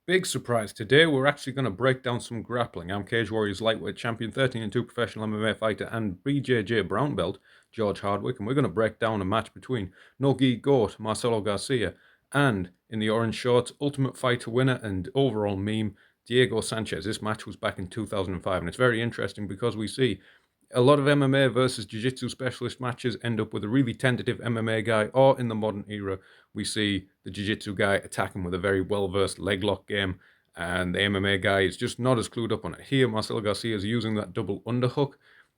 Big surprise. Today we're actually going to break down some grappling. I'm Cage Warriors lightweight champion, 13-2 professional MMA fighter, and BJJ brown belt, George Hardwick, and we're going to break down a match between No-Gi Goat, Marcelo Garcia, and, in the orange shorts, Ultimate Fighter winner and overall meme, Diego Sanchez. This match was back in 2005, and it's very interesting because we see a lot of MMA versus Jiu-Jitsu specialist matches end up with a really tentative MMA guy, or in the modern era, we see the Jiu-Jitsu guy attacking with a very well-versed leg lock game, and the MMA guy is just not as clued up on it. Here, Marcelo Garcia is using that double underhook,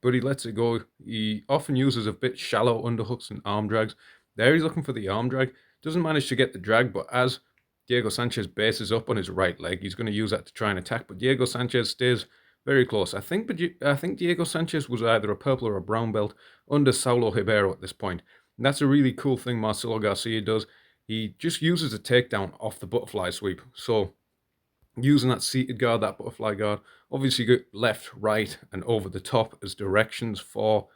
but he lets it go. He often uses a bit shallow underhooks and arm drags. There he's looking for the arm drag. Doesn't manage to get the drag, but as Diego Sanchez bases up on his right leg, he's going to use that to try and attack, but Diego Sanchez stays very close. I think Diego Sanchez was either a purple or a brown belt under Saulo Ribeiro at this point. And that's a really cool thing Marcelo Garcia does. He just uses a takedown off the butterfly sweep. So using that seated guard, that butterfly guard, obviously you get left, right, and over the top as directions for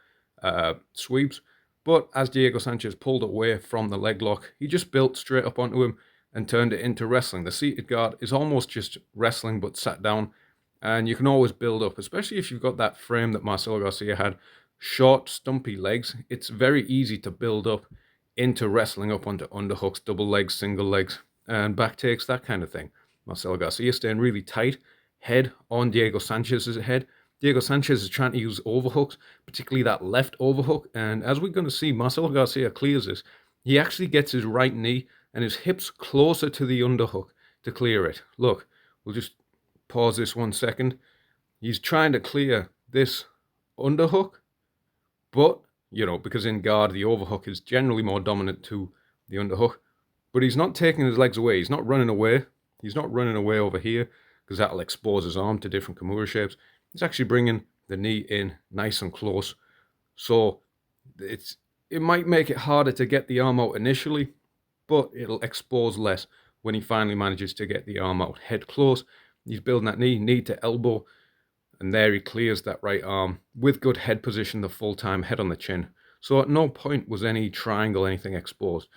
sweeps. But as Diego Sanchez pulled away from the leg lock, he just built straight up onto him and turned it into wrestling. The seated guard is almost just wrestling but sat down. And you can always build up, especially if you've got that frame that Marcelo Garcia had, short, stumpy legs. It's very easy to build up into wrestling up onto underhooks, double legs, single legs, and back takes, that kind of thing. Marcelo Garcia staying really tight, head on Diego Sanchez's head. Diego Sanchez is trying to use overhooks, particularly that left overhook. And as we're going to see, Marcelo Garcia clears this. He actually gets his right knee and his hips closer to the underhook to clear it. Look, we'll just pause this 1 second. He's trying to clear this underhook, but, because in guard, the overhook is generally more dominant to the underhook. But he's not taking his legs away. He's not running away. He's not running away over here because that'll expose his arm to different Kimura shapes. He's actually bringing the knee in nice and close. So it might make it harder to get the arm out initially, but it'll expose less when he finally manages to get the arm out. Head close. He's building that knee to elbow, and there he clears that right arm with good head position the full time, head on the chin. So at no point was any triangle, anything exposed.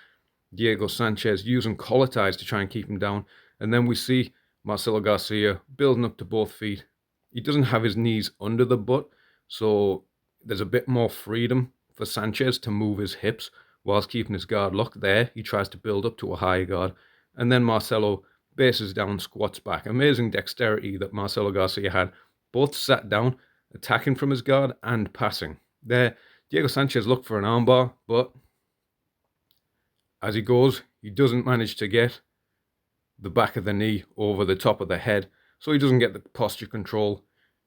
Diego Sanchez using collar ties to try and keep him down, and then we see Marcelo Garcia building up to both feet. He doesn't have his knees under the butt, so there's a bit more freedom for Sanchez to move his hips whilst keeping his guard locked. There he tries to build up to a higher guard, and then Marcelo bases down, squats back. Amazing dexterity that Marcelo Garcia had. Both sat down, attacking from his guard and passing. There, Diego Sanchez looked for an armbar, but as he goes, he doesn't manage to get the back of the knee over the top of the head, so he doesn't get the posture control.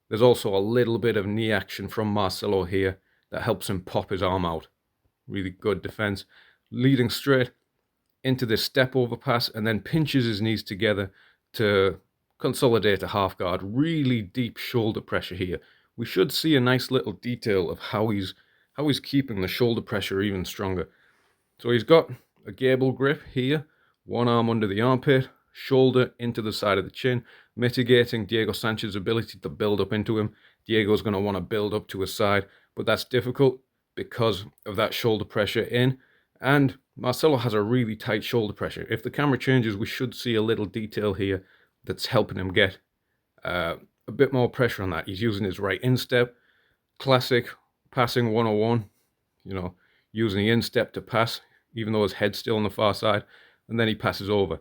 There's also a little bit of knee action from Marcelo here that helps him pop his arm out. Really good defense. Leading straight into this step over pass and then pinches his knees together to consolidate a half guard. Really deep shoulder pressure here. We should see a nice little detail of how he's keeping the shoulder pressure even stronger. So he's got a gable grip here, one arm under the armpit, shoulder into the side of the chin, mitigating Diego Sanchez's ability to build up into him. Diego's going to want to build up to his side, but that's difficult because of that shoulder pressure in. And Marcelo has a really tight shoulder pressure. If the camera changes, we should see a little detail here that's helping him get a bit more pressure on that. He's using his right instep, classic passing 101, using the instep to pass, even though his head's still on the far side, and then he passes over.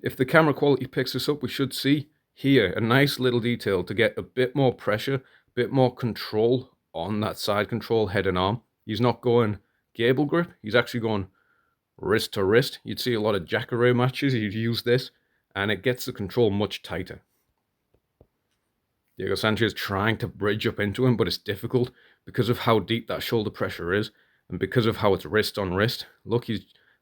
If the camera quality picks this up, we should see here a nice little detail to get a bit more pressure, a bit more control on that side control, head and arm. He's not going gable grip, he's actually going wrist to wrist. You'd see a lot of Jacare matches, you'd use this, and it gets the control much tighter. Diego Sanchez trying to bridge up into him, but it's difficult because of how deep that shoulder pressure is and because of how it's wrist on wrist. Look,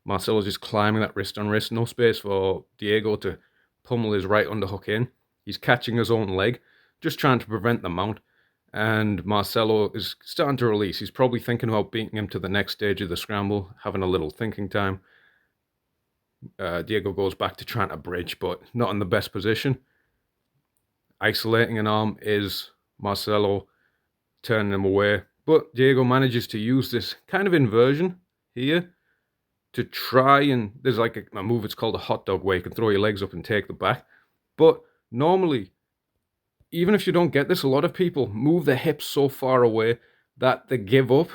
Marcelo's just climbing that wrist on wrist. No space for Diego to pummel his right underhook in. He's catching his own leg, just trying to prevent the mount. And Marcelo is starting to release. He's probably thinking about beating him to the next stage of the scramble, having a little thinking time. Diego goes back to trying to bridge, but not in the best position. Isolating an arm is Marcelo turning him away. But Diego manages to use this kind of inversion here to try and... There's like a move, it's called a hot dog, where you can throw your legs up and take the back. But normally, even if you don't get this, a lot of people move their hips so far away that they give up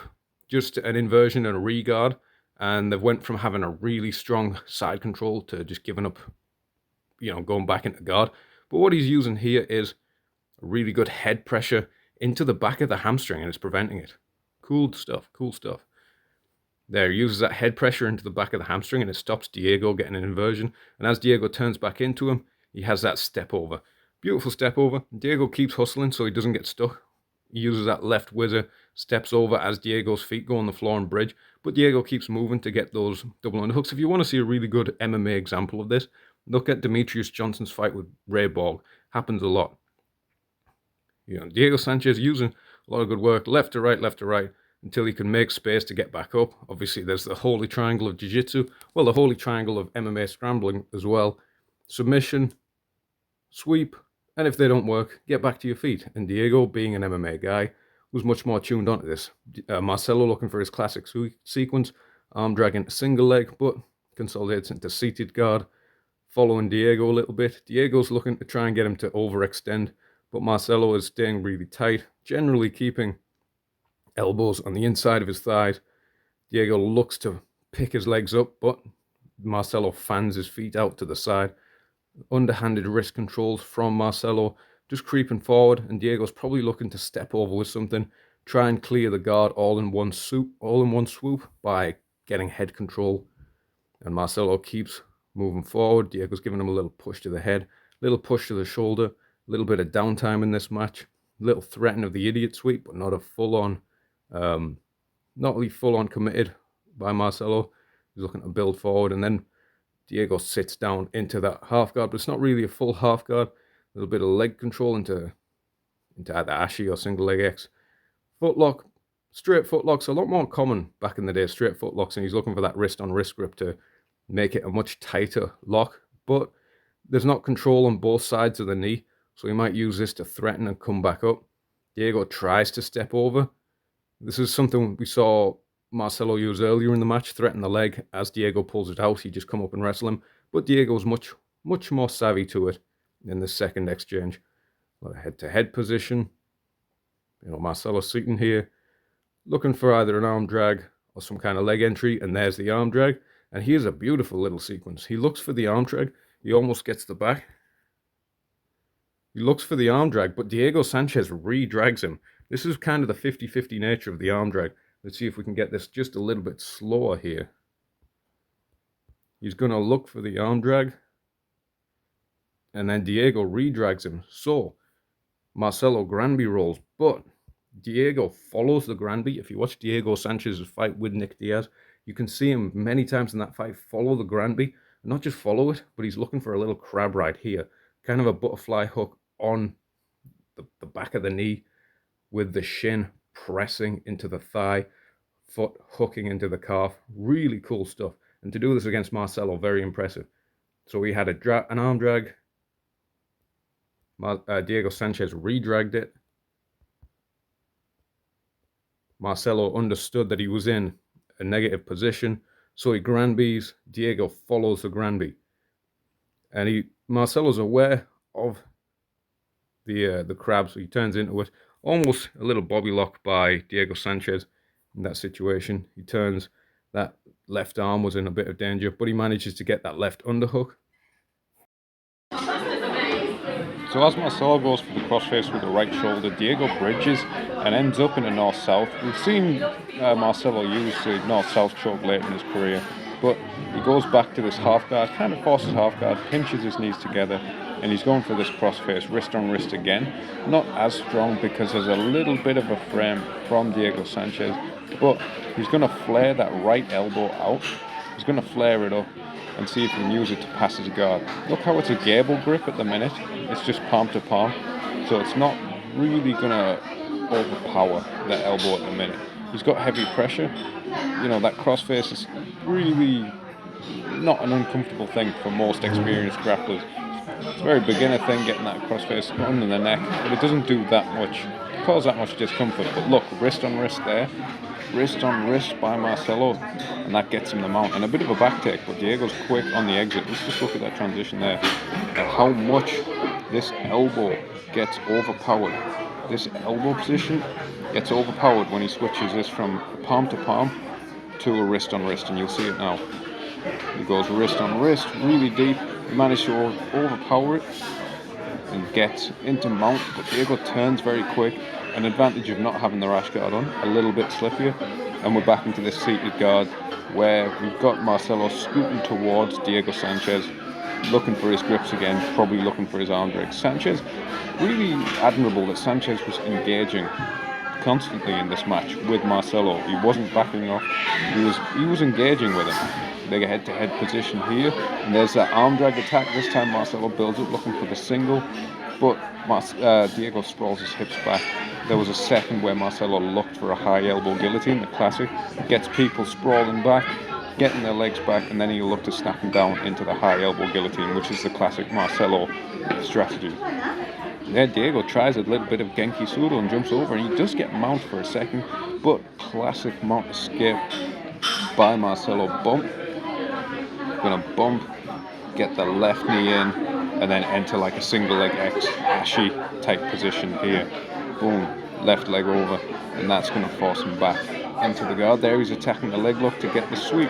just an inversion and a regard, and they've went from having a really strong side control to just giving up, going back into guard. But what he's using here is a really good head pressure into the back of the hamstring, and it's preventing it. Cool stuff, cool stuff. There, he uses that head pressure into the back of the hamstring, and it stops Diego getting an inversion. And as Diego turns back into him, he has that step over. Beautiful step over. Diego keeps hustling so he doesn't get stuck. He uses that left whizzer, steps over as Diego's feet go on the floor and bridge. But Diego keeps moving to get those double underhooks. If you want to see a really good MMA example of this, look at Demetrius Johnson's fight with Ray Borg. Happens a lot. Diego Sanchez using a lot of good work, left to right, until he can make space to get back up. Obviously, there's the holy triangle of jiu-jitsu. Well, the holy triangle of MMA scrambling as well. Submission, sweep, and if they don't work, get back to your feet. And Diego, being an MMA guy, was much more tuned onto this. Marcelo looking for his classic sequence, arm drag into single leg, but consolidates into seated guard, following Diego a little bit. Diego's looking to try and get him to overextend, but Marcelo is staying really tight, generally keeping elbows on the inside of his thighs. Diego looks to pick his legs up, but Marcelo fans his feet out to the side. Underhanded wrist controls from Marcelo, just creeping forward, and Diego's probably looking to step over with something, try and clear the guard all in one swoop by getting head control. And Marcelo keeps moving forward. Diego's giving him a little push to the head, little push to the shoulder, a little bit of downtime in this match, little threaten of the idiot sweep, but not a full-on, not really full-on committed by Marcelo. He's looking to build forward, and then Diego sits down into that half guard, but it's not really a full half guard. A little bit of leg control into either Ashi or single leg X. Footlock, straight footlocks, a lot more common back in the day, straight footlocks, and he's looking for that wrist on wrist grip to make it a much tighter lock, but there's not control on both sides of the knee, so he might use this to threaten and come back up. Diego tries to step over. This is something we saw Marcelo use earlier in the match, threaten the leg. As Diego pulls it out, he just come up and wrestle him, but Diego's much more savvy to it in the second exchange. Head-to-head position. Marcelo's sitting here, looking for either an arm drag or some kind of leg entry, and there's the arm drag. And here's a beautiful little sequence. He looks for the arm drag. He almost gets the back. He looks for the arm drag, but Diego Sanchez re-drags him. This is kind of the 50-50 nature of the arm drag. Let's see if we can get this just a little bit slower here. He's going to look for the arm drag, and then Diego re-drags him. So Marcelo Granby rolls, but Diego follows the Granby. If you watch Diego Sanchez's fight with Nick Diaz, you can see him many times in that fight follow the Granby. Not just follow it, but he's looking for a little crab right here. Kind of a butterfly hook on the back of the knee with the shin pressing into the thigh, foot hooking into the calf. Really cool stuff. And to do this against Marcelo, very impressive. So we had an arm drag. Diego Sanchez re-dragged it. Marcelo understood that he was in a negative position, so he Granbys. Diego follows the Granby, and Marcelo's aware of the crab, so he turns into it. Almost a little bobby lock by Diego Sanchez in that situation. He turns, that left arm was in a bit of danger, but he manages to get that left underhook. So as Marcelo goes for the crossface with the right shoulder, Diego bridges and ends up in a north-south. We've seen Marcelo use the north-south choke late in his career, but he goes back to this half guard, kind of forces half guard, pinches his knees together, and he's going for this crossface, wrist on wrist again. Not as strong because there's a little bit of a frame from Diego Sanchez, but he's going to flare that right elbow out. He's going to flare it up and see if he can use it to pass his guard. Look how it's a gable grip at the minute. It's just palm to palm, so it's not really going to overpower that elbow at the minute. He's got heavy pressure. That crossface is really not an uncomfortable thing for most experienced grapplers. It's a very beginner thing, getting that crossface under the neck, but it doesn't do that much cause that much discomfort. But look, wrist on wrist there. Wrist on wrist by Marcelo, and that gets him the mount. And a bit of a back take, but Diego's quick on the exit. Let's just look at that transition there. And how much this elbow gets overpowered. This elbow position gets overpowered when he switches this from palm to palm to a wrist on wrist, and you'll see it now. He goes wrist on wrist, really deep. He managed to overpower it and gets into mount, but Diego turns very quick. An advantage of not having the rash guard on, a little bit slippier, and we're back into this seated guard where we've got Marcelo scooting towards Diego Sanchez, looking for his grips again, probably looking for his arm drags. Sanchez, really admirable that Sanchez was engaging constantly in this match with Marcelo. He wasn't backing off, he was engaging with him. They get head-to-head position here, and there's that arm drag attack. This time Marcelo builds up looking for the single, but Diego sprawls his hips back. There was a second where Marcelo looked for a high elbow guillotine, the classic, gets people sprawling back, getting their legs back, and then he'll look to snap them down into the high elbow guillotine, which is the classic Marcelo strategy. Yeah, Diego tries a little bit of Genki Sudo and jumps over, and he does get mount for a second, but classic mount escape by Marcelo. Bump, gonna bump, get the left knee in, and then enter like a single leg X Ashi type position here. Boom, left leg over, and that's going to force him back into the guard. There he's attacking the leg lock to get the sweep,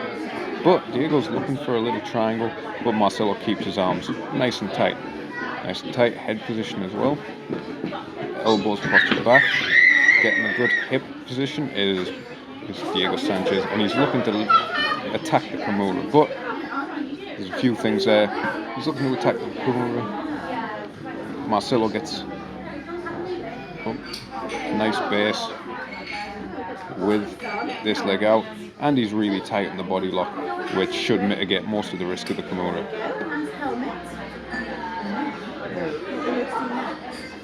but Diego's looking for a little triangle, but Marcelo keeps his arms nice and tight. Nice and tight, head position as well. Elbows postured back, getting a good hip position is Diego Sanchez, and he's looking to attack the Kimura, but there's a few things there. He's looking to attack the Kimura. Marcelo gets nice base with this leg out, and he's really tight in the body lock, which should mitigate most of the risk of the Kimura.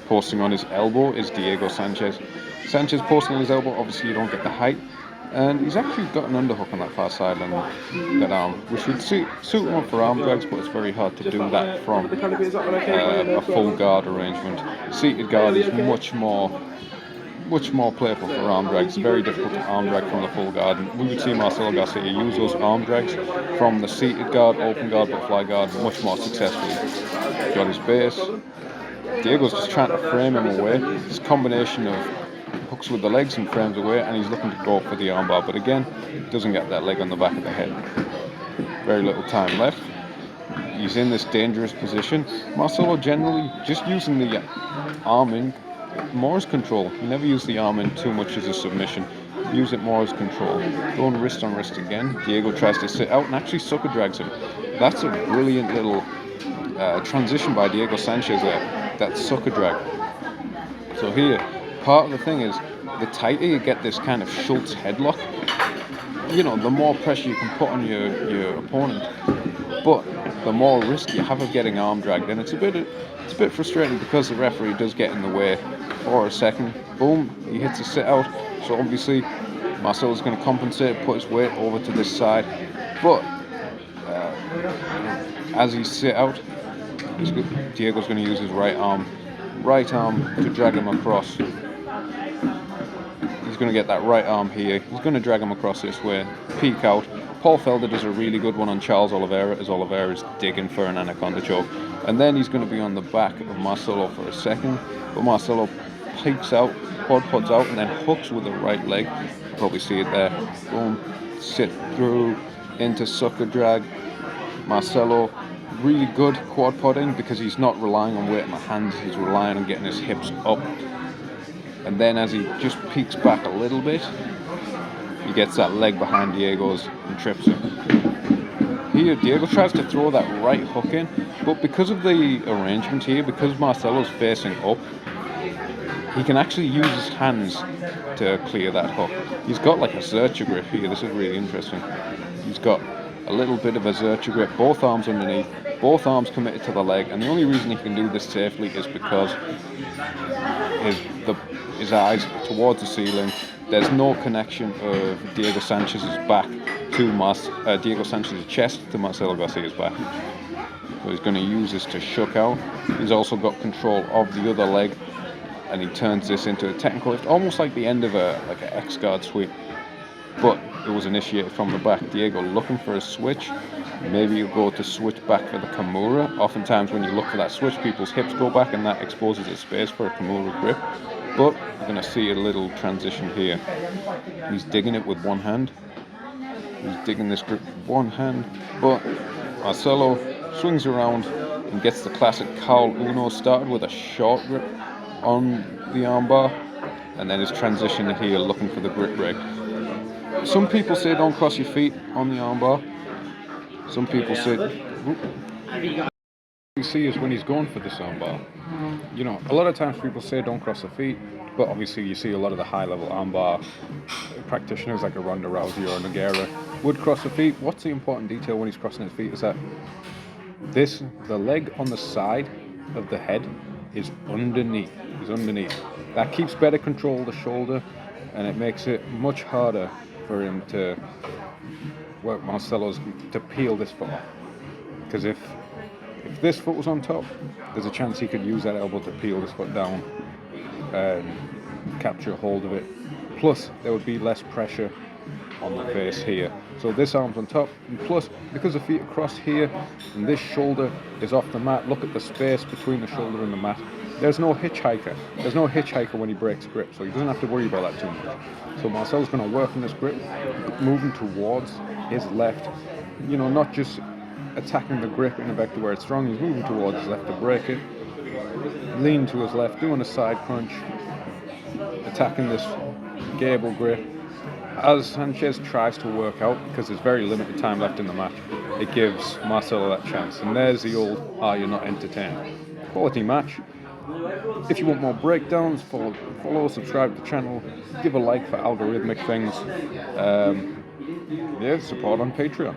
Posting on his elbow is Diego Sanchez. Sanchez posting on his elbow, obviously you don't get the height, and he's actually got an underhook on that far side and that arm, which would suit him up for arm drags, but it's very hard to do that from a full guard arrangement. Seated guard is much more playful for arm drags. Very difficult to arm drag from the full guard, and we would see Marcelo Garcia use those arm drags from the seated guard, open guard, butterfly guard much more successfully. Got his base. Diego's just trying to frame him away. This combination of hooks with the legs and frames away, and he's looking to go for the armbar, but again, doesn't get that leg on the back of the head. Very little time left. He's in this dangerous position. Marcelo generally just using the arm in more as control. He never used the arm in too much as a submission. Use it more as control. Going wrist on wrist again. Diego tries to sit out and actually sucker drags him. That's a brilliant little transition by Diego Sanchez there. That sucker drag. So here, part of the thing is, the tighter you get this kind of Schultz headlock, you know, the more pressure you can put on your opponent, but the more risk you have of getting arm dragged, and it's a bit frustrating because the referee does get in the way for a second. Boom, he hits a sit out, so obviously Marcelo's going to compensate, put his weight over to this side, but as he sit out, Diego's going to use his right arm to drag him across. He's going to get that right arm here. He's going to drag him across this way, peek out. Paul Felder does a really good one on Charles Oliveira, as Oliveira is digging for an anaconda choke. And then he's going to be on the back of Marcelo for a second, but Marcelo peeks out, quad pods out, and then hooks with the right leg. You probably see it there. Boom, sit through into sucker drag. Marcelo, really good quad podding because he's not relying on weight in the hands, he's relying on getting his hips up. And then as he just peeks back a little bit, he gets that leg behind Diego's and trips him. Here, Diego tries to throw that right hook in, but because of the arrangement here, because Marcelo's facing up, he can actually use his hands to clear that hook. He's got like a Zercher grip here, this is really interesting. He's got a little bit of a Zercher grip, both arms underneath, both arms committed to the leg, and the only reason he can do this safely is because his eyes towards the ceiling. There's no connection of Diego Sanchez's back to Diego Sanchez's chest to Marcelo Garcia's back. So he's going to use this to shuck out. He's also got control of the other leg and he turns this into a technical lift, almost like the end of an X-guard sweep. But it was initiated from the back. Diego looking for a switch. Maybe you go to switch back for the Kimura. Oftentimes when you look for that switch, people's hips go back and that exposes a space for a Kimura grip. But we're going to see a little transition here. He's digging it with one hand. He's digging this grip with one hand. But Marcelo swings around and gets the classic Carl Uno started with a short grip on the armbar. And then his transition here looking for the grip break. Some people say don't cross your feet on the armbar. Some people say... You see is when he's going for this armbar. You know, a lot of times people say don't cross the feet, but obviously you see a lot of the high-level armbar practitioners like a Ronda Rousey or a Nogueira would cross the feet. What's the important detail when he's crossing his feet is that the leg on the side of the head is underneath. That keeps better control of the shoulder, and it makes it much harder for him to work Marcelo's to peel this foot off. Because if this foot was on top, there's a chance he could use that elbow to peel this foot down and capture a hold of it. Plus, there would be less pressure on the face here. So this arm's on top, and plus, because the feet are crossed here, and this shoulder is off the mat, look at the space between the shoulder and the mat. There's no hitchhiker. There's no hitchhiker when he breaks grip, so he doesn't have to worry about that too much. So Marcel's going to work on this grip, moving towards his left, you know, not just attacking the grip in a vector where it's strong, he's moving towards his left to break it, lean to his left, doing a side crunch, attacking this gable grip. As Sanchez tries to work out, because there's very limited time left in the match, it gives Marcelo that chance. And there's the old, you're not entertained. Quality match. If you want more breakdowns, follow, subscribe to the channel, give a like for algorithmic things. Support on Patreon.